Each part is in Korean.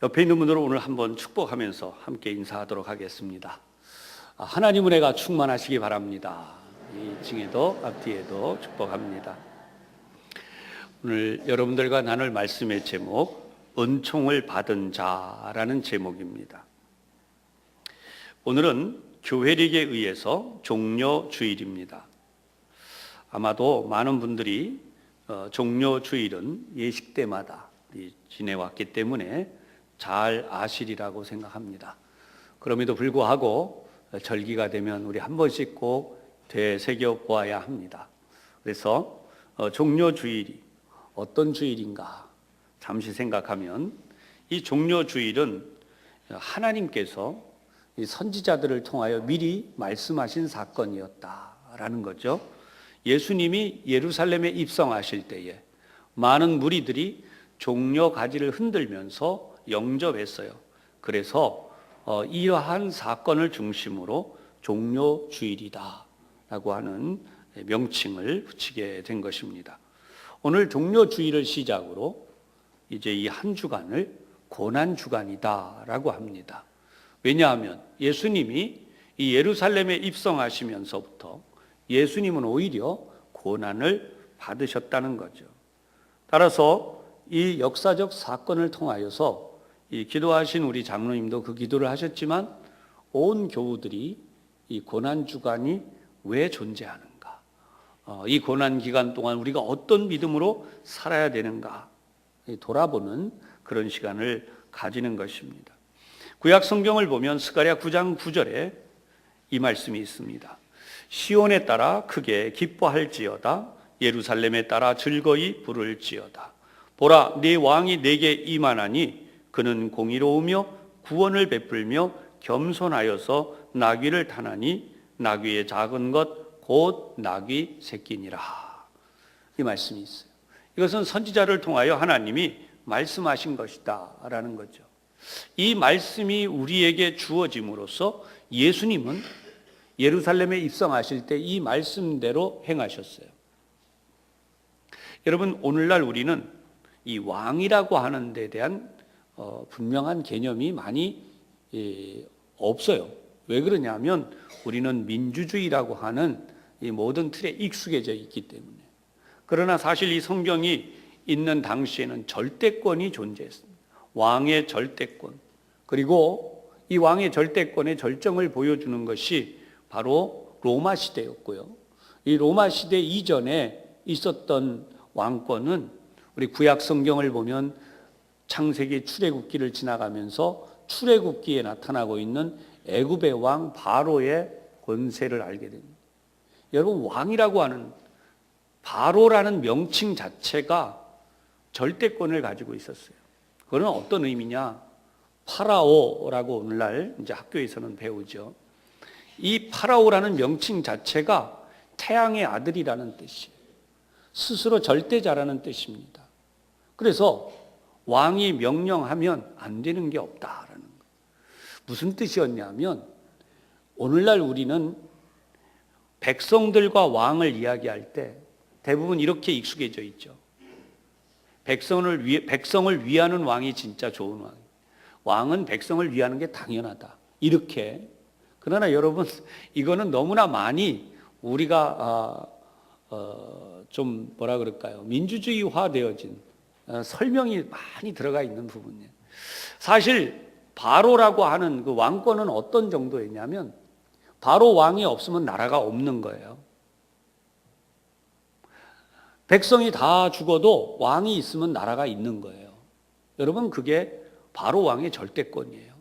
옆에 있는 분들은 오늘 한번 축복하면서 함께 인사하도록 하겠습니다. 하나님 은혜가 충만하시기 바랍니다. 이 층에도 앞뒤에도 축복합니다. 오늘 여러분들과 나눌 말씀의 제목, 은총을 받은 자라는 제목입니다. 오늘은 교회력에 의해서 종료주일입니다. 아마도 많은 분들이 종료주일은 예식 때마다 지내왔기 때문에 잘 아시리라고 생각합니다. 그럼에도 불구하고 절기가 되면 우리 한 번씩 꼭 되새겨 보아야 합니다. 그래서 종료주일이 어떤 주일인가 잠시 생각하면, 이 종료주일은 하나님께서 이 선지자들을 통하여 미리 말씀하신 사건이었다라는 거죠. 예수님이 예루살렘에 입성하실 때에 많은 무리들이 종려 가지를 흔들면서 영접했어요. 그래서 이러한 사건을 중심으로 종료주일이다라고 하는 명칭을 붙이게 된 것입니다. 오늘 종료주일을 시작으로 이제 이 한 주간을 고난주간이다라고 합니다. 왜냐하면 예수님이 이 예루살렘에 입성하시면서부터 예수님은 오히려 고난을 받으셨다는 거죠. 따라서 이 역사적 사건을 통하여서 이 기도하신 우리 장로님도 그 기도를 하셨지만, 온 교우들이 이 고난주간이 왜 존재하는가, 이 고난 기간 동안 우리가 어떤 믿음으로 살아야 되는가 돌아보는 그런 시간을 가지는 것입니다. 구약 성경을 보면 스가랴 9장 9절에 이 말씀이 있습니다. 시온에 따라 크게 기뻐할지어다, 예루살렘에 따라 즐거이 부를지어다. 보라, 네 왕이 내게 임하나니 그는 공의로우며 구원을 베풀며 겸손하여서 나귀를 타나니 나귀의 작은 것 곧 나귀 새끼니라. 이 말씀이 있어요. 이것은 선지자를 통하여 하나님이 말씀하신 것이다 라는 거죠. 이 말씀이 우리에게 주어짐으로써 예수님은 예루살렘에 입성하실 때 이 말씀대로 행하셨어요. 여러분, 오늘날 우리는 이 왕이라고 하는 데 대한 분명한 개념이 많이 없어요. 왜 그러냐면 우리는 민주주의라고 하는 이 모든 틀에 익숙해져 있기 때문에. 그러나 사실 이 성경이 있는 당시에는 절대권이 존재했습니다. 왕의 절대권. 그리고 이 왕의 절대권의 절정을 보여주는 것이 바로 로마 시대였고요. 이 로마 시대 이전에 있었던 왕권은 우리 구약 성경을 보면 창세기 출애굽기를 지나가면서 출애굽기에 나타나고 있는 애굽의 왕 바로의 권세를 알게 됩니다. 여러분, 왕이라고 하는 바로라는 명칭 자체가 절대권을 가지고 있었어요. 그건 어떤 의미냐? 파라오라고 오늘날 이제 학교에서는 배우죠. 이 파라오라는 명칭 자체가 태양의 아들이라는 뜻이에요. 스스로 절대자라는 뜻입니다. 그래서 왕이 명령하면 안 되는 게 없다라는 거예요. 무슨 뜻이었냐면, 오늘날 우리는 백성들과 왕을 이야기할 때 대부분 이렇게 익숙해져 있죠. 백성을 위하는 왕이 진짜 좋은 왕. 왕은 백성을 위하는 게 당연하다. 이렇게. 그러나 여러분, 이거는 너무나 많이 우리가 좀 뭐라 그럴까요? 민주주의화 되어진 설명이 많이 들어가 있는 부분이에요. 사실 바로라고 하는 그 왕권은 어떤 정도였냐면, 바로 왕이 없으면 나라가 없는 거예요. 백성이 다 죽어도 왕이 있으면 나라가 있는 거예요. 여러분, 그게 바로 왕의 절대권이에요.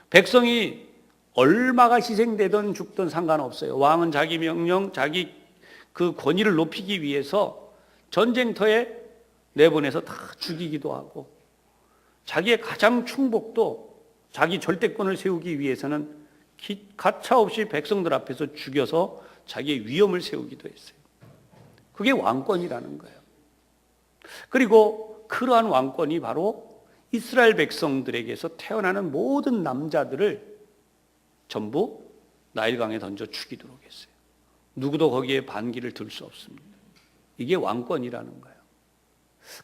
백성이 얼마가 희생되든 죽든 상관없어요. 왕은 자기 명령, 자기 그 권위를 높이기 위해서 전쟁터에 내보내서 다 죽이기도 하고, 자기의 가장 충복도 자기 절대권을 세우기 위해서는 가차없이 백성들 앞에서 죽여서 자기의 위엄을 세우기도 했어요. 그게 왕권이라는 거예요. 그리고 그러한 왕권이 바로 이스라엘 백성들에게서 태어나는 모든 남자들을 전부 나일강에 던져 죽이도록 했어요. 누구도 거기에 반기를 들 수 없습니다. 이게 왕권이라는 거예요.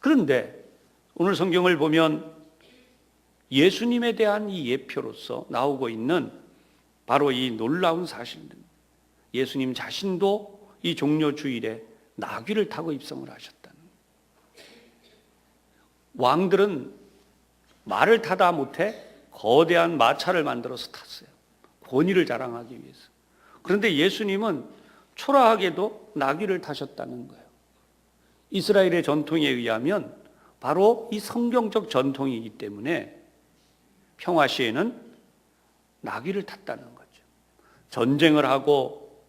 그런데 오늘 성경을 보면 예수님에 대한 이 예표로서 나오고 있는 바로 이 놀라운 사실입니다. 예수님 자신도 이 종려 주일에 나귀를 타고 입성을 하셨다는 거예요. 왕들은 말을 타다 못해 거대한 마차를 만들어서 탔어요. 권위를 자랑하기 위해서. 그런데 예수님은 초라하게도 나귀를 타셨다는 거예요. 이스라엘의 전통에 의하면 바로 이 성경적 전통이기 때문에 평화 시에는 나귀를 탔다는 거죠. 전쟁을 하고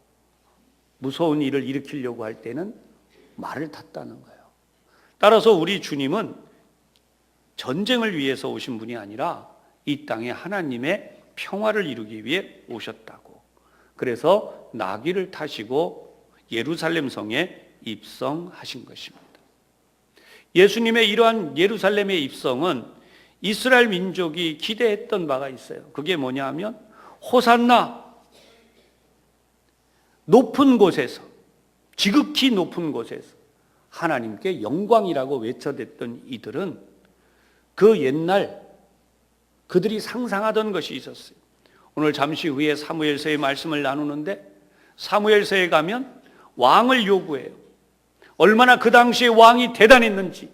무서운 일을 일으키려고 할 때는 말을 탔다는 거예요. 따라서 우리 주님은 전쟁을 위해서 오신 분이 아니라 이 땅에 하나님의 평화를 이루기 위해 오셨다고. 그래서 나귀를 타시고 예루살렘 성에 입성하신 것입니다. 예수님의 이러한 예루살렘의 입성은 이스라엘 민족이 기대했던 바가 있어요. 그게 뭐냐 하면 호산나, 높은 곳에서, 지극히 높은 곳에서 하나님께 영광이라고 외쳐댔던 이들은 그 옛날 그들이 상상하던 것이 있었어요. 오늘 잠시 후에 사무엘서의 말씀을 나누는데 사무엘서에 가면 왕을 요구해요. 얼마나 그 당시에 왕이 대단했는지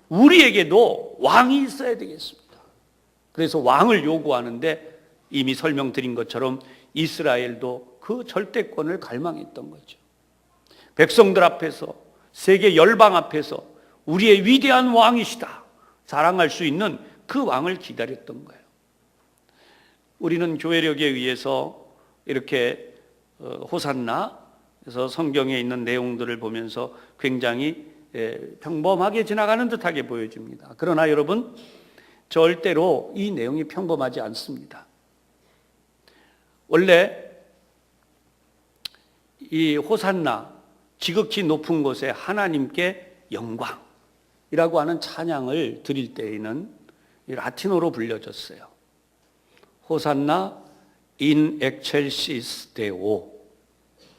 우리에게도 왕이 있어야 되겠습니다. 그래서 왕을 요구하는데 이미 설명드린 것처럼 이스라엘도 그 절대권을 갈망했던 거죠. 백성들 앞에서, 세계 열방 앞에서 우리의 위대한 왕이시다 자랑할 수 있는 그 왕을 기다렸던 거예요. 우리는 교회력에 의해서 이렇게 호산나, 그래서 성경에 있는 내용들을 보면서 굉장히 평범하게 지나가는 듯하게 보여집니다. 그러나 여러분, 절대로 이 내용이 평범하지 않습니다. 원래 이 호산나, 지극히 높은 곳에 하나님께 영광이라고 하는 찬양을 드릴 때에는 라틴어로 불려졌어요. 호산나 in excelsis Deo.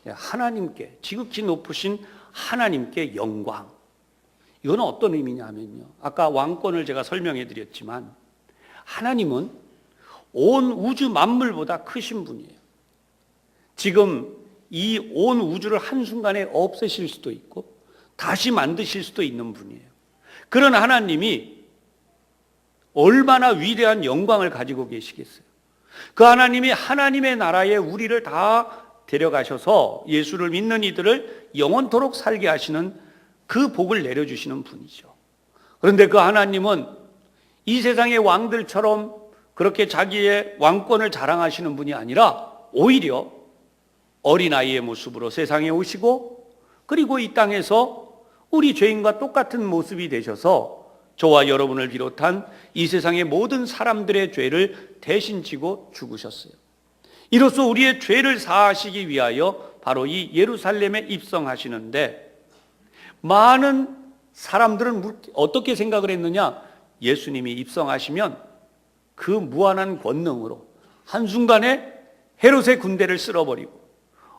하나님께, 지극히 높으신 하나님께 영광. 이건 어떤 의미냐 하면요, 아까 왕권을 제가 설명해 드렸지만 하나님은 온 우주 만물보다 크신 분이에요. 지금 이 온 우주를 한순간에 없애실 수도 있고 다시 만드실 수도 있는 분이에요. 그런 하나님이 얼마나 위대한 영광을 가지고 계시겠어요. 그 하나님이 하나님의 나라에 우리를 다 데려가셔서 예수를 믿는 이들을 영원토록 살게 하시는 그 복을 내려주시는 분이죠. 그런데 그 하나님은 이 세상의 왕들처럼 그렇게 자기의 왕권을 자랑하시는 분이 아니라 오히려 어린아이의 모습으로 세상에 오시고 그리고 이 땅에서 우리 죄인과 똑같은 모습이 되셔서 저와 여러분을 비롯한 이 세상의 모든 사람들의 죄를 대신 지고 죽으셨어요. 이로써 우리의 죄를 사하시기 위하여 바로 이 예루살렘에 입성하시는데 많은 사람들은 어떻게 생각을 했느냐? 예수님이 입성하시면 그 무한한 권능으로 한순간에 헤롯의 군대를 쓸어버리고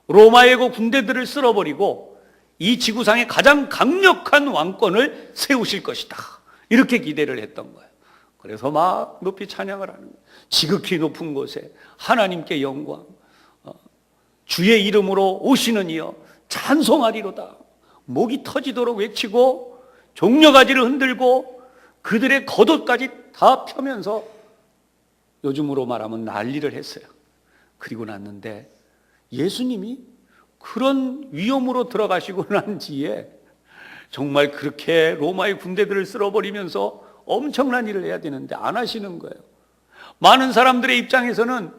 로마의 그 군대들을 쓸어버리고 이 지구상의 가장 강력한 왕권을 세우실 것이다. 이렇게 기대를 했던 거예요. 그래서 막 높이 찬양을 하는 거예요. 지극히 높은 곳에 하나님께 영광, 주의 이름으로 오시는 이여 찬송하리로다. 목이 터지도록 외치고 종려가지를 흔들고 그들의 겉옷까지 다 펴면서 요즘으로 말하면 난리를 했어요. 그리고 났는데 예수님이 그런 위험으로 들어가시고 난 뒤에 정말 그렇게 로마의 군대들을 쓸어버리면서 엄청난 일을 해야 되는데 안 하시는 거예요. 많은 사람들의 입장에서는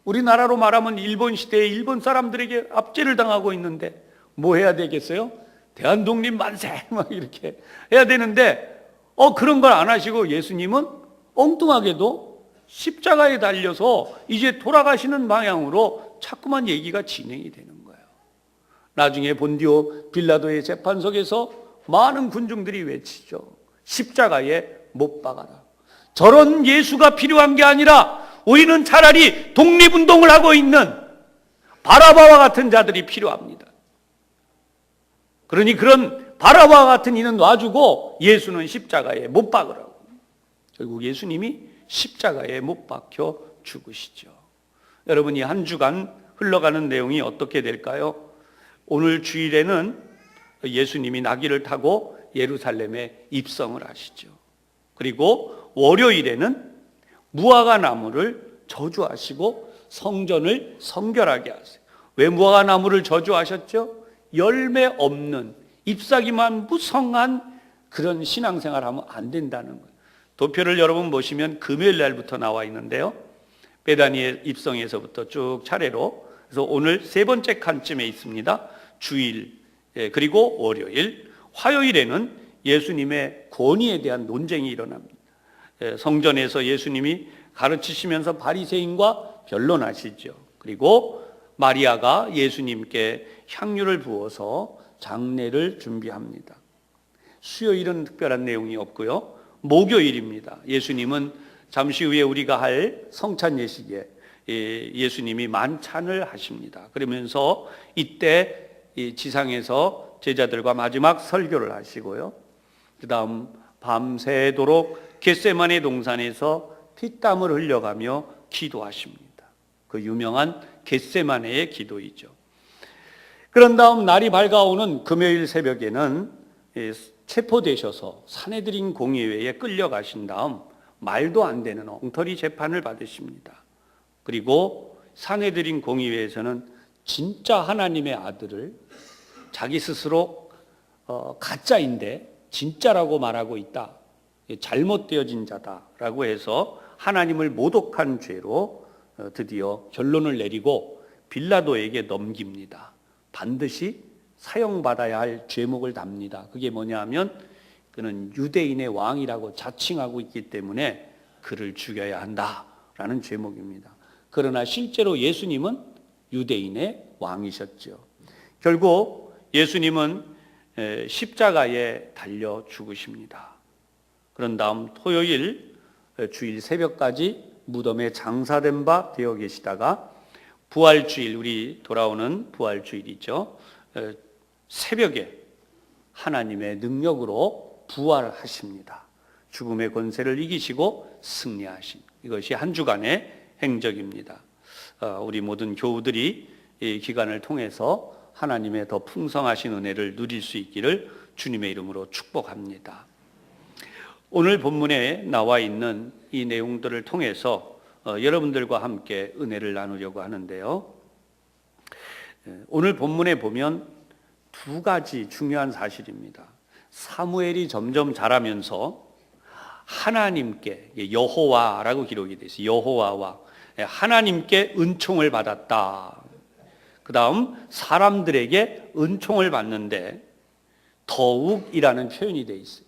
우리나라로 말하면 일본 시대에 일본 사람들에게 압제를 당하고 있는데 뭐 해야 되겠어요? 대한독립 만세 막 이렇게 해야 되는데 그런 걸 안 하시고 예수님은 엉뚱하게도 십자가에 달려서 이제 돌아가시는 방향으로 자꾸만 얘기가 진행이 되는 거예요. 나중에 본디오 빌라도의 재판석에서 많은 군중들이 외치죠. 십자가에 못 박아라. 저런 예수가 필요한 게 아니라 우리는 차라리 독립운동을 하고 있는 바라바와 같은 자들이 필요합니다. 그러니 그런 바라바와 같은 이는 놔주고 예수는 십자가에 못 박으라고. 결국 예수님이 십자가에 못 박혀 죽으시죠. 여러분, 이 한 주간 흘러가는 내용이 어떻게 될까요? 오늘 주일에는 예수님이 나귀를 타고 예루살렘에 입성을 하시죠. 그리고 월요일에는 무화과 나무를 저주하시고 성전을 성결하게 하세요. 왜 무화과 나무를 저주하셨죠? 열매 없는, 잎사귀만 무성한 그런 신앙생활 하면 안 된다는 거예요. 도표를 여러분 보시면 금요일 날부터 나와 있는데요, 베다니의 입성에서부터 쭉 차례로, 그래서 오늘 세 번째 칸쯤에 있습니다. 주일, 그리고 월요일, 화요일에는 예수님의 권위에 대한 논쟁이 일어납니다. 성전에서 예수님이 가르치시면서 바리새인과 변론하시죠. 그리고 마리아가 예수님께 향유를 부어서 장례를 준비합니다. 수요일은 특별한 내용이 없고요. 목요일입니다. 예수님은 잠시 후에 우리가 할 성찬 예식에 예수님이 만찬을 하십니다. 그러면서 이때 지상에서 제자들과 마지막 설교를 하시고요. 그 다음 밤새도록 겟세마네 동산에서 피땀을 흘려가며 기도하십니다. 그 유명한 겟세마네의 기도이죠. 그런 다음 날이 밝아오는 금요일 새벽에는 체포되셔서 산헤드린 공의회에 끌려가신 다음 말도 안 되는 엉터리 재판을 받으십니다. 그리고 산헤드린 공의회에서는 진짜 하나님의 아들을 자기 스스로 가짜인데 진짜라고 말하고 있다, 잘못되어진 자다라고 해서 하나님을 모독한 죄로 드디어 결론을 내리고 빌라도에게 넘깁니다. 반드시 사형받아야 할 죄목을 답니다. 그게 뭐냐 하면 그는 유대인의 왕이라고 자칭하고 있기 때문에 그를 죽여야 한다라는 죄목입니다. 그러나 실제로 예수님은 유대인의 왕이셨죠. 결국 예수님은 십자가에 달려 죽으십니다. 그런 다음 토요일 주일 새벽까지 무덤에 장사된 바 되어 계시다가 부활주일, 우리 돌아오는 부활주일이죠, 새벽에 하나님의 능력으로 부활하십니다. 죽음의 권세를 이기시고 승리하신, 이것이 한 주간의 행적입니다. 우리 모든 교우들이 이 기간을 통해서 하나님의 더 풍성하신 은혜를 누릴 수 있기를 주님의 이름으로 축복합니다. 오늘 본문에 나와 있는 이 내용들을 통해서 여러분들과 함께 은혜를 나누려고 하는데요, 오늘 본문에 보면 두 가지 중요한 사실입니다. 사무엘이 점점 자라면서 하나님께, 여호와라고 기록이 되어 있어요. 여호와와 하나님께 은총을 받았다. 그 다음 사람들에게 은총을 받는데 더욱이라는 표현이 되어 있어요.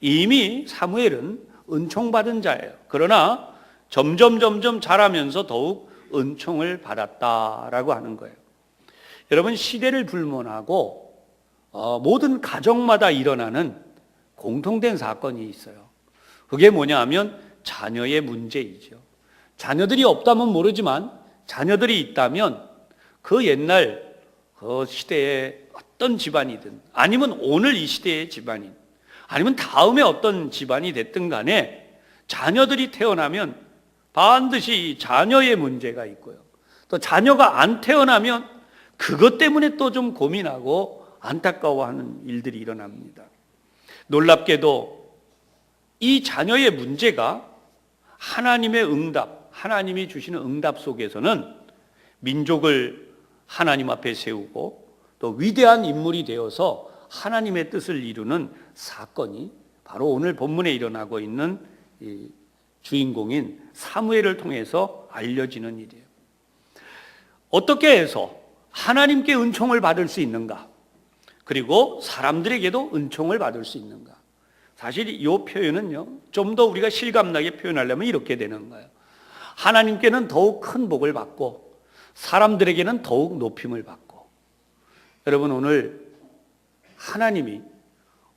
이미 사무엘은 은총받은 자예요. 그러나 점점 자라면서 더욱 은총을 받았다라고 하는 거예요. 여러분, 시대를 불문하고 모든 가정마다 일어나는 공통된 사건이 있어요. 그게 뭐냐 하면 자녀의 문제이죠. 자녀들이 없다면 모르지만 자녀들이 있다면 그 옛날 그 시대의 어떤 집안이든, 아니면 오늘 이 시대의 집안인, 아니면 다음에 어떤 집안이 됐든 간에 자녀들이 태어나면 반드시 자녀의 문제가 있고요. 또 자녀가 안 태어나면 그것 때문에 또 좀 고민하고 안타까워하는 일들이 일어납니다. 놀랍게도 이 자녀의 문제가 하나님의 응답, 하나님이 주시는 응답 속에서는 민족을 하나님 앞에 세우고 또 위대한 인물이 되어서 하나님의 뜻을 이루는 사건이 바로 오늘 본문에 일어나고 있는 이 주인공인 사무엘을 통해서 알려지는 일이에요. 어떻게 해서 하나님께 은총을 받을 수 있는가? 그리고 사람들에게도 은총을 받을 수 있는가? 사실 이 표현은요, 좀 더 우리가 실감나게 표현하려면 이렇게 되는 거예요. 하나님께는 더욱 큰 복을 받고 사람들에게는 더욱 높임을 받고. 여러분, 오늘 하나님이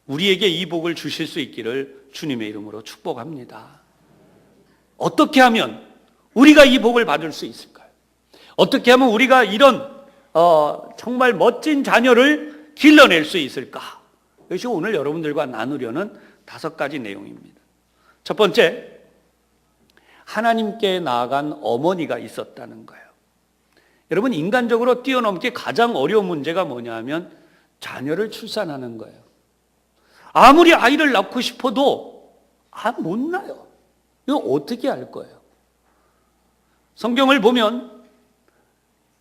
우리에게 이 복을 주실 수 있기를 주님의 이름으로 축복합니다. 어떻게 하면 우리가 이 복을 받을 수 있을까요? 어떻게 하면 우리가 이런 정말 멋진 자녀를 길러낼 수 있을까? 이것이 오늘 여러분들과 나누려는 5가지 내용입니다. 첫 번째, 하나님께 나아간 어머니가 있었다는 거예요. 여러분, 인간적으로 뛰어넘게 가장 어려운 문제가 뭐냐 하면 자녀를 출산하는 거예요. 아무리 아이를 낳고 싶어도 못 낳아요. 이거 어떻게 할 거예요? 성경을 보면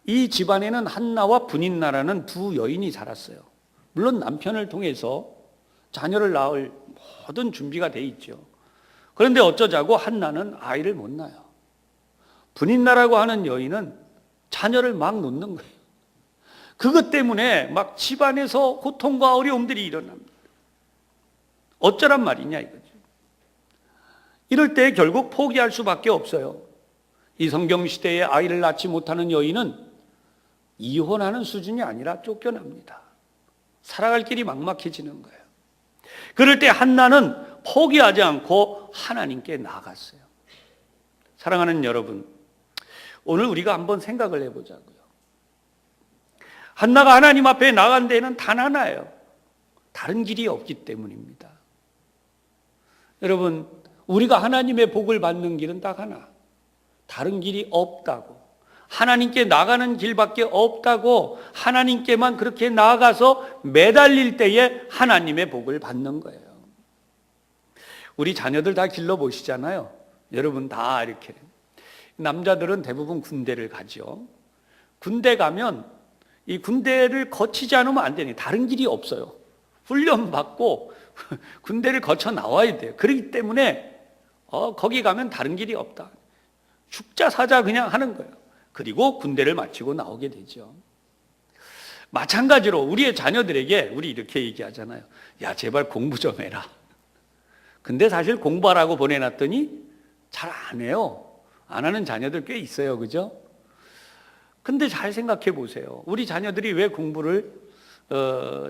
이 집안에는 한나와 브닛나라는 두 여인이 살았어요. 물론 남편을 통해서 자녀를 낳을 모든 준비가 돼 있죠. 그런데 어쩌자고 한나는 아이를 못 낳아요. 브닛나라고 하는 여인은 자녀를 막 놓는 거예요. 그것 때문에 막 집안에서 고통과 어려움들이 일어납니다. 어쩌란 말이냐 이거죠. 이럴 때 결국 포기할 수밖에 없어요. 이 성경 시대에 아이를 낳지 못하는 여인은 이혼하는 수준이 아니라 쫓겨납니다. 살아갈 길이 막막해지는 거예요. 그럴 때 한나는 포기하지 않고 하나님께 나아갔어요. 사랑하는 여러분, 오늘 우리가 한번 생각을 해보자고요. 한나가 하나님 앞에 나간 데는 단 하나예요. 다른 길이 없기 때문입니다. 여러분, 우리가 하나님의 복을 받는 길은 딱 하나. 다른 길이 없다고. 하나님께 나가는 길밖에 없다고. 하나님께만 그렇게 나아가서 매달릴 때에 하나님의 복을 받는 거예요. 우리 자녀들 다 길러보시잖아요. 여러분 다 이렇게. 남자들은 대부분 군대를 가죠. 군대 가면 이 군대를 거치지 않으면 안 되니 다른 길이 없어요. 훈련받고 군대를 거쳐 나와야 돼요. 그렇기 때문에 거기 가면 다른 길이 없다. 죽자 사자 그냥 하는 거예요. 그리고 군대를 마치고 나오게 되죠. 마찬가지로 우리의 자녀들에게 우리 이렇게 얘기하잖아요. 야, 제발 공부 좀 해라. 근데 사실 공부하라고 보내놨더니 잘 안 해요. 안 하는 자녀들 꽤 있어요. 그죠? 근데 잘 생각해 보세요. 우리 자녀들이 왜 공부를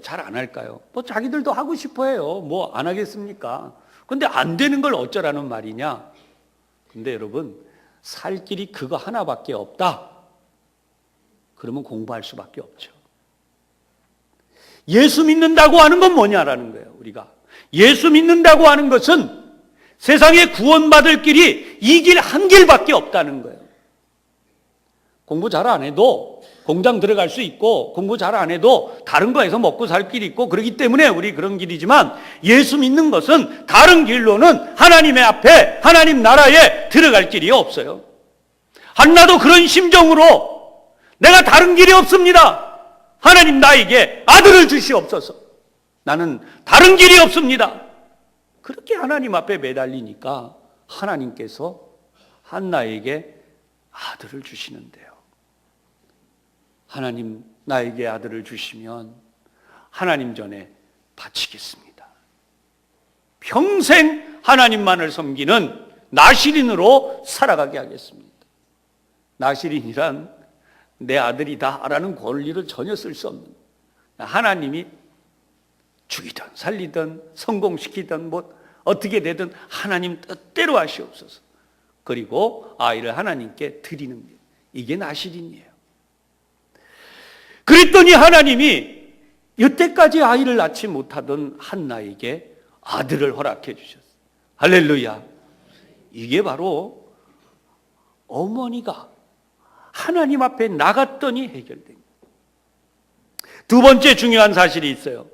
잘 안 할까요? 뭐 자기들도 하고 싶어 해요. 뭐 안 하겠습니까? 근데 안 되는 걸 어쩌라는 말이냐? 근데 여러분, 살 길이 그거 하나밖에 없다. 그러면 공부할 수밖에 없죠. 예수 믿는다고 하는 건 뭐냐라는 거예요. 우리가 예수 믿는다고 하는 것은 세상에 구원받을 길이 이 길 한 길밖에 없다는 거예요. 공부 잘 안 해도 공장 들어갈 수 있고, 공부 잘 안 해도 다른 거에서 먹고 살 길이 있고, 그렇기 때문에 우리 그런 길이지만, 예수 믿는 것은 다른 길로는 하나님의 앞에 하나님 나라에 들어갈 길이 없어요. 한나도 그런 심정으로 내가 다른 길이 없습니다. 하나님 나에게 아들을 주시옵소서. 나는 다른 길이 없습니다. 그렇게 하나님 앞에 매달리니까 하나님께서 한나에게 아들을 주시는데요. 하나님 나에게 아들을 주시면 하나님 전에 바치겠습니다. 평생 하나님만을 섬기는 나시린으로 살아가게 하겠습니다. 나시린이란 내 아들이다라는 권리를 전혀 쓸 수 없는, 하나님이 죽이든 살리든 성공시키든 뭐 어떻게 되든 하나님 뜻대로 하시옵소서. 그리고 아이를 하나님께 드리는 게, 이게 나시린이에요. 그랬더니 하나님이 여태까지 아이를 낳지 못하던 한나에게 아들을 허락해 주셨어요. 할렐루야. 이게 바로 어머니가 하나님 앞에 나갔더니 해결된 거예요. 두 번째 중요한 사실이 있어요.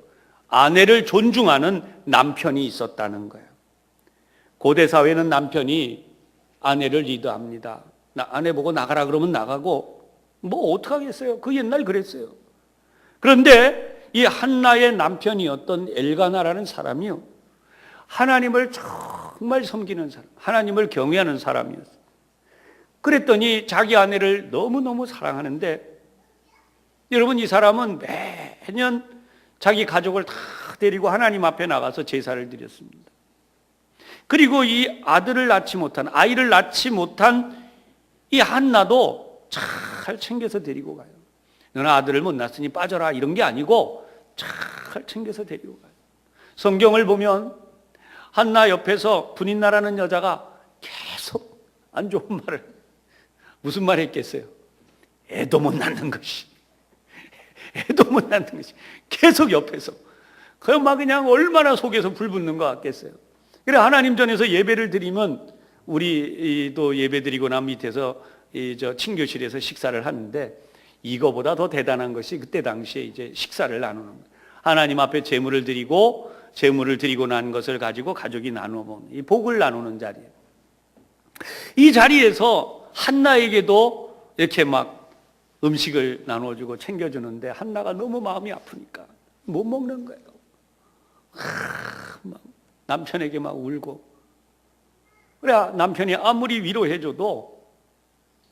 아내를 존중하는 남편이 있었다는 거예요. 고대 사회는 남편이 아내를 리드합니다. 아내 보고 나가라 그러면 나가고, 뭐 어떡하겠어요? 그 옛날 그랬어요. 그런데 이 한나의 남편이었던 엘가나라는 사람이요, 하나님을 정말 섬기는 사람, 하나님을 경외하는 사람이었어요. 그랬더니 자기 아내를 너무너무 사랑하는데, 여러분, 이 사람은 매년 자기 가족을 다 데리고 하나님 앞에 나가서 제사를 드렸습니다. 그리고 이 아이를 낳지 못한 이 한나도 잘 챙겨서 데리고 가요. 너는 아들을 못 낳았으니 빠져라, 이런 게 아니고 잘 챙겨서 데리고 가요. 성경을 보면 한나 옆에서 브닛나라는 여자가 계속 안 좋은 말을, 무슨 말 했겠어요? 애도 못 낳는 것이, 애도 못 낳는 것이, 계속 옆에서. 그냥 얼마나 속에서 불 붙는 것 같겠어요. 그래 하나님 전에서 예배를 드리면 우리도 예배드리고 난 밑에서 저 친교실에서 식사를 하는데, 이거보다 더 대단한 것이 그때 당시에 이제 식사를 나누는 거예요. 하나님 앞에 제물을 드리고 난 것을 가지고 가족이 나누어 먹는, 이 복을 나누는 자리예요. 이 자리에서 한나에게도 이렇게 막 음식을 나눠주고 챙겨주는데, 한나가 너무 마음이 아프니까 못 먹는 거예요. 막 남편에게 막 울고. 그래, 남편이 아무리 위로해줘도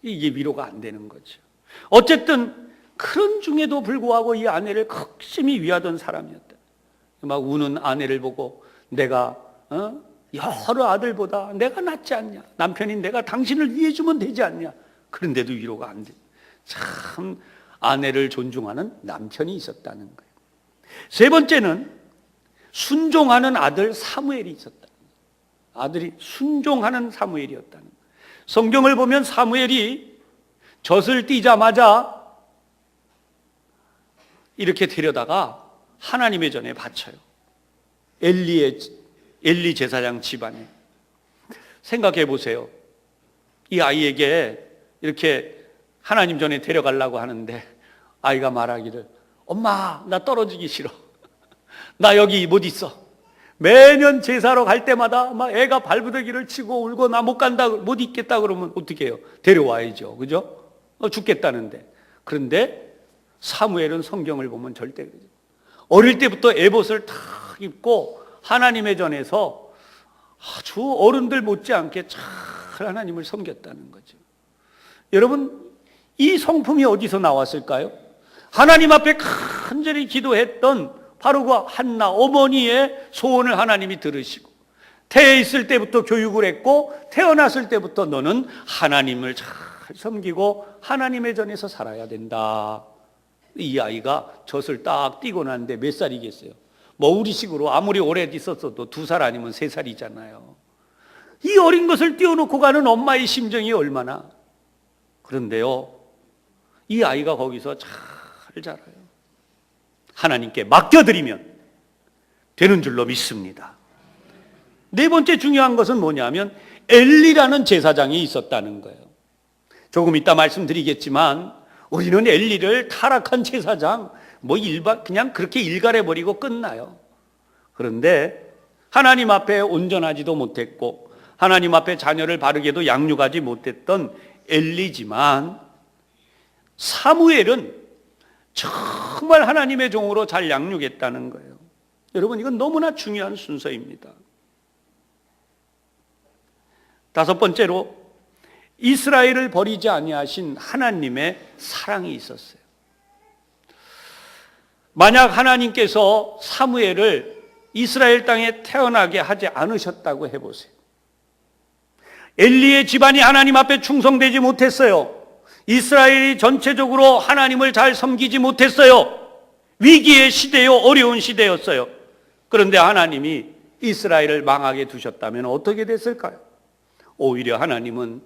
이게 위로가 안 되는 거죠. 어쨌든 그런 중에도 불구하고 이 아내를 극심히 위하던 사람이었다. 막 우는 아내를 보고, 내가 여러 아들보다 내가 낫지 않냐, 남편인 내가 당신을 위해주면 되지 않냐, 그런데도 위로가 안 돼. 참 아내를 존중하는 남편이 있었다는 거예요. 세 번째는 순종하는 아들 사무엘이 있었다. 아들이 순종하는 사무엘이었다는 거예요. 성경을 보면 사무엘이 젖을 띠자마자 이렇게 데려다가 하나님의 전에 바쳐요. 엘리 제사장 집안에. 생각해 보세요. 이 아이에게 이렇게 하나님 전에 데려가려고 하는데, 아이가 말하기를, 엄마, 나 떨어지기 싫어. 나 여기 못 있어. 매년 제사로 갈 때마다 막 애가 발부대기를 치고 울고, 나 못 간다, 못 있겠다 그러면 어떻게 해요? 데려와야죠. 그죠? 죽겠다는데. 그런데 사무엘은 성경을 보면 절대 그러죠. 어릴 때부터 에봇을 탁 입고 하나님의 전에서 아주 어른들 못지않게 잘 하나님을 섬겼다는 거죠. 여러분, 이 성품이 어디서 나왔을까요? 하나님 앞에 간절히 기도했던 바로 그 한나 어머니의 소원을 하나님이 들으시고, 태에 있을 때부터 교육을 했고, 태어났을 때부터 너는 하나님을 잘 섬기고 하나님의 전에서 살아야 된다. 이 아이가 젖을 딱 띄고 났는데 몇 살이겠어요? 뭐 우리식으로 아무리 오래 있었어도 2살 아니면 3살이잖아요. 이 어린 것을 띄워놓고 가는 엄마의 심정이 얼마나. 그런데요, 이 아이가 거기서 잘 자라요. 하나님께 맡겨드리면 되는 줄로 믿습니다. 네 번째 중요한 것은 뭐냐면 엘리라는 제사장이 있었다는 거예요. 조금 이따 말씀드리겠지만 우리는 엘리를 타락한 제사장, 그냥 그렇게 일갈해버리고 끝나요. 그런데 하나님 앞에 온전하지도 못했고 하나님 앞에 자녀를 바르게도 양육하지 못했던 엘리지만, 사무엘은 정말 하나님의 종으로 잘 양육했다는 거예요. 여러분, 이건 너무나 중요한 순서입니다. 다섯 번째로, 이스라엘을 버리지 아니하신 하나님의 사랑이 있었어요. 만약 하나님께서 사무엘을 이스라엘 땅에 태어나게 하지 않으셨다고 해보세요. 엘리의 집안이 하나님 앞에 충성되지 못했어요. 이스라엘이 전체적으로 하나님을 잘 섬기지 못했어요. 위기의 시대요, 어려운 시대였어요. 그런데 하나님이 이스라엘을 망하게 두셨다면 어떻게 됐을까요? 오히려 하나님은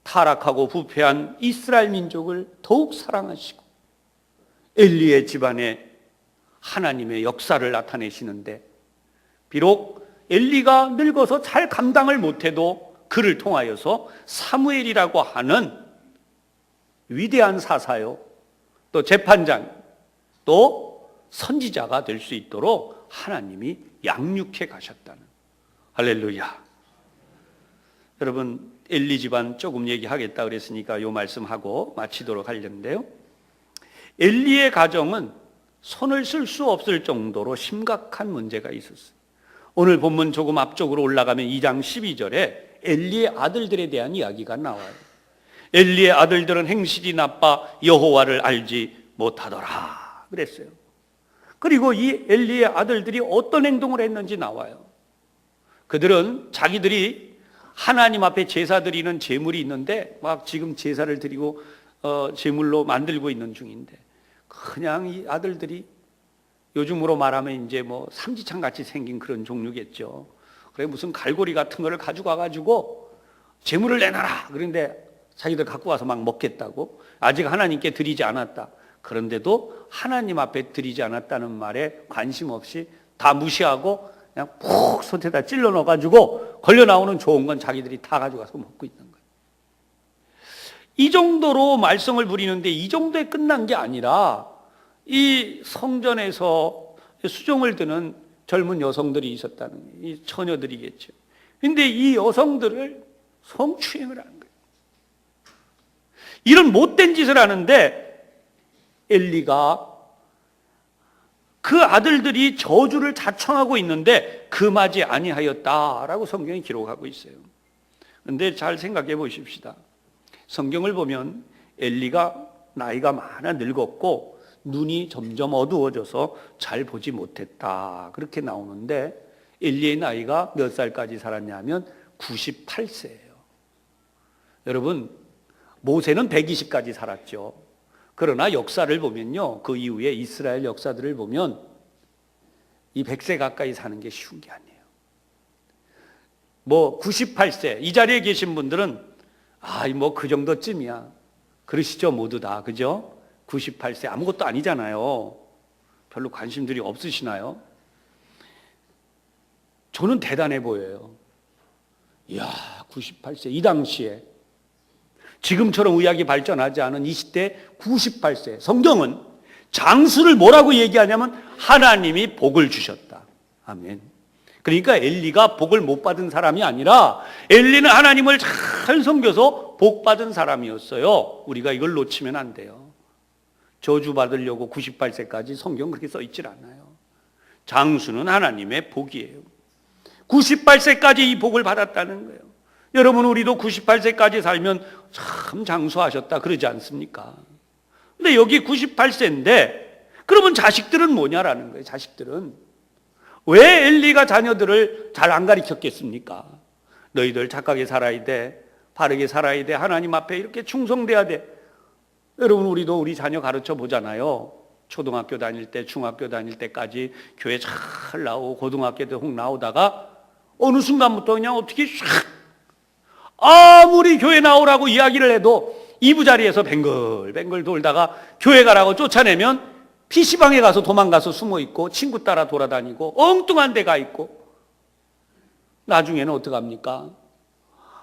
타락하고 부패한 이스라엘 민족을 더욱 사랑하시고 엘리의 집안에 하나님의 역사를 나타내시는데, 비록 엘리가 늙어서 잘 감당을 못해도 그를 통하여서 사무엘이라고 하는 위대한 사사요, 또 재판장, 또 선지자가 될 수 있도록 하나님이 양육해 가셨다는. 할렐루야. 여러분, 엘리 집안 조금 얘기하겠다 그랬으니까 요 말씀하고 마치도록 하려는데요, 엘리의 가정은 손을 쓸 수 없을 정도로 심각한 문제가 있었어요. 오늘 본문 조금 앞쪽으로 올라가면 2장 12절에 엘리의 아들들에 대한 이야기가 나와요. 엘리의 아들들은 행실이 나빠 여호와를 알지 못하더라 그랬어요. 그리고 이 엘리의 아들들이 어떤 행동을 했는지 나와요. 그들은 자기들이 하나님 앞에 제사 드리는 제물이 있는데 막 지금 제사를 드리고 제물로 만들고 있는 중인데, 그냥 이 아들들이 요즘으로 말하면 이제 뭐 삼지창 같이 생긴 그런 종류겠죠. 그래 무슨 갈고리 같은 거를 가지고 와가지고 제물을 내놔라. 그런데 자기들 갖고 와서 막 먹겠다고. 아직 하나님께 드리지 않았다. 그런데도 하나님 앞에 드리지 않았다는 말에 관심 없이 다 무시하고 그냥 푹 솥에다 찔러 넣어가지고 걸려 나오는 좋은 건 자기들이 다 가져가서 먹고 있는 거예요. 이 정도로 말썽을 부리는데 이 정도에 끝난 게 아니라 이 성전에서 수종을 드는 젊은 여성들이 있었다는 거예요. 이 처녀들이겠죠. 근데 이 여성들을 성추행을 하는 거예요. 이런 못된 짓을 하는데 엘리가 그 아들들이 저주를 자청하고 있는데 금하지 아니하였다라고 성경이 기록하고 있어요. 그런데 잘 생각해 보십시다. 성경을 보면 엘리가 나이가 많아 늙었고 눈이 점점 어두워져서 잘 보지 못했다 그렇게 나오는데 엘리의 나이가 몇 살까지 살았냐면 98세예요. 여러분, 모세는 120까지 살았죠. 그러나 역사를 보면요, 그 이후에 이스라엘 역사들을 보면 이 100세 가까이 사는 게 쉬운 게 아니에요. 뭐 98세 이 자리에 계신 분들은 뭐 그 정도쯤이야 그러시죠, 모두 다. 그죠? 98세 아무것도 아니잖아요. 별로 관심들이 없으시나요? 저는 대단해 보여요. 이야, 98세 이 당시에 지금처럼 의학이 발전하지 않은 이 시대 98세. 성경은 장수를 뭐라고 얘기하냐면 하나님이 복을 주셨다. 아멘. 그러니까 엘리가 복을 못 받은 사람이 아니라 엘리는 하나님을 잘 섬겨서 복 받은 사람이었어요. 우리가 이걸 놓치면 안 돼요. 저주 받으려고 98세까지 성경 그렇게 써 있질 않아요. 장수는 하나님의 복이에요. 98세까지 이 복을 받았다는 거예요. 여러분, 우리도 98세까지 살면 참 장수하셨다 그러지 않습니까? 근데 여기 98세인데 그러면 자식들은 뭐냐라는 거예요. 자식들은 왜 엘리가 자녀들을 잘 안 가르쳤겠습니까? 너희들 착하게 살아야 돼, 바르게 살아야 돼, 하나님 앞에 이렇게 충성돼야 돼. 여러분, 우리도 우리 자녀 가르쳐 보잖아요. 초등학교 다닐 때, 중학교 다닐 때까지 교회 잘 나오고 고등학교 때 혹 나오다가 어느 순간부터 그냥 어떻게 샥 아무리 교회 나오라고 이야기를 해도 이부자리에서 뱅글뱅글 돌다가 교회 가라고 쫓아내면 PC방에 가서 도망가서 숨어있고 친구 따라 돌아다니고 엉뚱한 데 가 있고 나중에는 어떡합니까?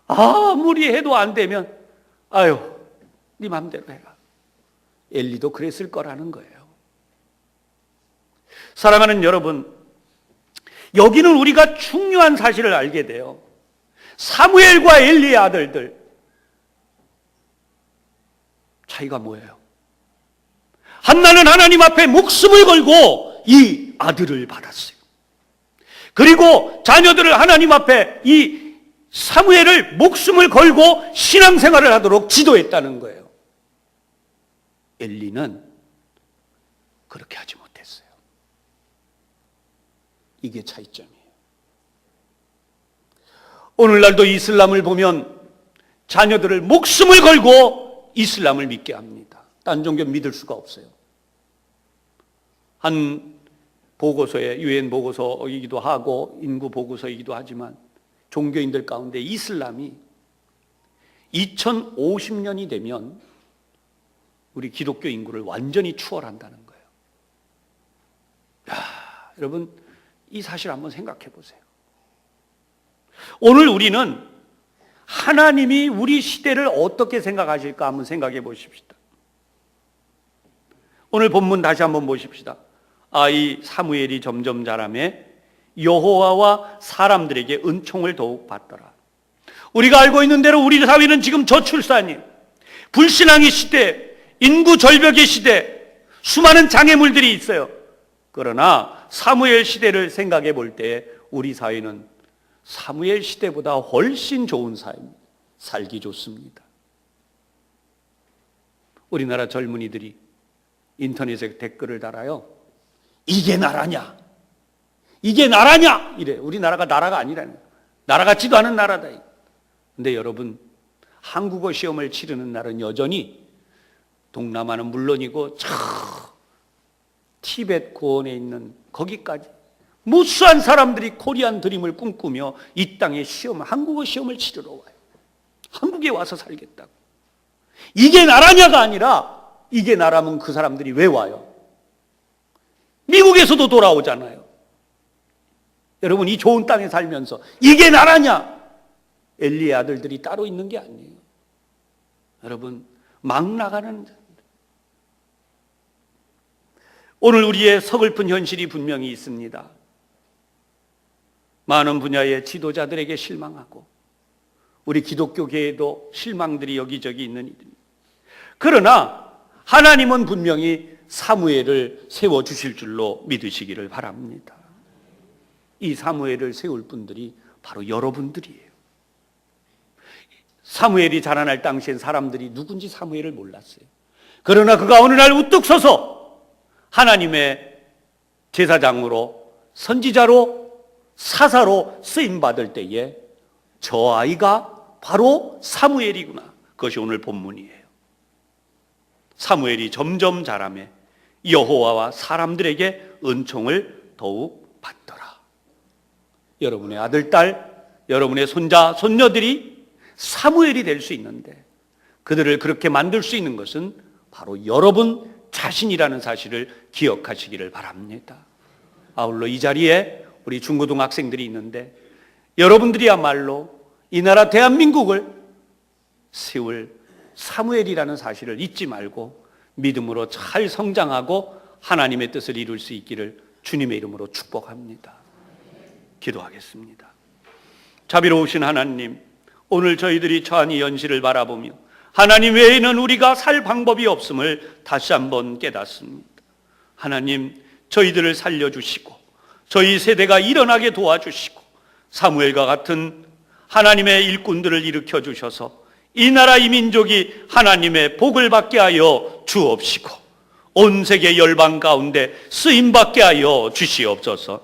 아무리 해도 안 되면 아유, 네 맘대로 해라. 엘리도 그랬을 거라는 거예요. 사랑하는 여러분, 여기는 우리가 중요한 사실을 알게 돼요. 사무엘과 엘리의 아들들 차이가 뭐예요? 한나는 하나님 앞에 목숨을 걸고 이 아들을 받았어요. 그리고 자녀들을 하나님 앞에 이 사무엘을 목숨을 걸고 신앙생활을 하도록 지도했다는 거예요. 엘리는 그렇게 하지 못했어요. 이게 차이점이에요. 오늘날도 이슬람을 보면 자녀들을 목숨을 걸고 이슬람을 믿게 합니다. 딴 종교 믿을 수가 없어요. 한 보고서에 유엔 보고서이기도 하고 인구 보고서이기도 하지만 종교인들 가운데 이슬람이 2050년이 되면 우리 기독교 인구를 완전히 추월한다는 거예요. 여러분, 이 사실 한번 생각해 보세요. 오늘 우리는 하나님이 우리 시대를 어떻게 생각하실까 한번 생각해 보십시다. 오늘 본문 다시 한번 보십시다. 이 사무엘이 점점 자라매 여호와와 사람들에게 은총을 더욱 받더라. 우리가 알고 있는 대로 우리 사회는 지금 저출산이에요. 불신앙의 시대, 인구 절벽의 시대, 수많은 장애물들이 있어요. 그러나 사무엘 시대를 생각해 볼 때 우리 사회는 사무엘 시대보다 훨씬 좋은 삶, 살기 좋습니다. 우리나라 젊은이들이 인터넷에 댓글을 달아요. 이게 나라냐? 이게 나라냐? 이래. 우리나라가 나라가 아니라는 거예요. 나라 같지도 않은 나라다. 근데 여러분, 한국어 시험을 치르는 날은 여전히 동남아는 물론이고 저 티벳 고원에 있는 거기까지 무수한 사람들이 코리안 드림을 꿈꾸며 이 땅에 한국어 시험을 치르러 와요. 한국에 와서 살겠다고. 이게 나라냐가 아니라 이게 나라면 그 사람들이 왜 와요? 미국에서도 돌아오잖아요. 여러분, 이 좋은 땅에 살면서 이게 나라냐? 엘리의 아들들이 따로 있는 게 아니에요. 여러분, 막 나가는, 오늘 우리의 서글픈 현실이 분명히 있습니다. 많은 분야의 지도자들에게 실망하고 우리 기독교계에도 실망들이 여기저기 있는 일입니다. 그러나 하나님은 분명히 사무엘을 세워주실 줄로 믿으시기를 바랍니다. 이 사무엘을 세울 분들이 바로 여러분들이에요. 사무엘이 자라날 당시엔 사람들이 누군지 사무엘을 몰랐어요. 그러나 그가 어느 날 우뚝 서서 하나님의 제사장으로, 선지자로, 사사로 쓰임받을 때에 저 아이가 바로 사무엘이구나. 그것이 오늘 본문이에요. 사무엘이 점점 자라매 여호와와 사람들에게 은총을 더욱 받더라. 여러분의 아들, 딸, 여러분의 손자, 손녀들이 사무엘이 될 수 있는데 그들을 그렇게 만들 수 있는 것은 바로 여러분 자신이라는 사실을 기억하시기를 바랍니다. 아울러 이 자리에 우리 중고등학생들이 있는데 여러분들이야말로 이 나라 대한민국을 세울 사무엘이라는 사실을 잊지 말고 믿음으로 잘 성장하고 하나님의 뜻을 이룰 수 있기를 주님의 이름으로 축복합니다. 기도하겠습니다. 자비로우신 하나님, 오늘 저희들이 처한 이 현실을 바라보며 하나님 외에는 우리가 살 방법이 없음을 다시 한번 깨닫습니다. 하나님, 저희들을 살려주시고 저희 세대가 일어나게 도와주시고 사무엘과 같은 하나님의 일꾼들을 일으켜 주셔서 이 나라 이 민족이 하나님의 복을 받게 하여 주옵시고 온 세계 열방 가운데 쓰임 받게 하여 주시옵소서.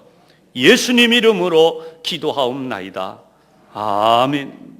예수님 이름으로 기도하옵나이다. 아멘.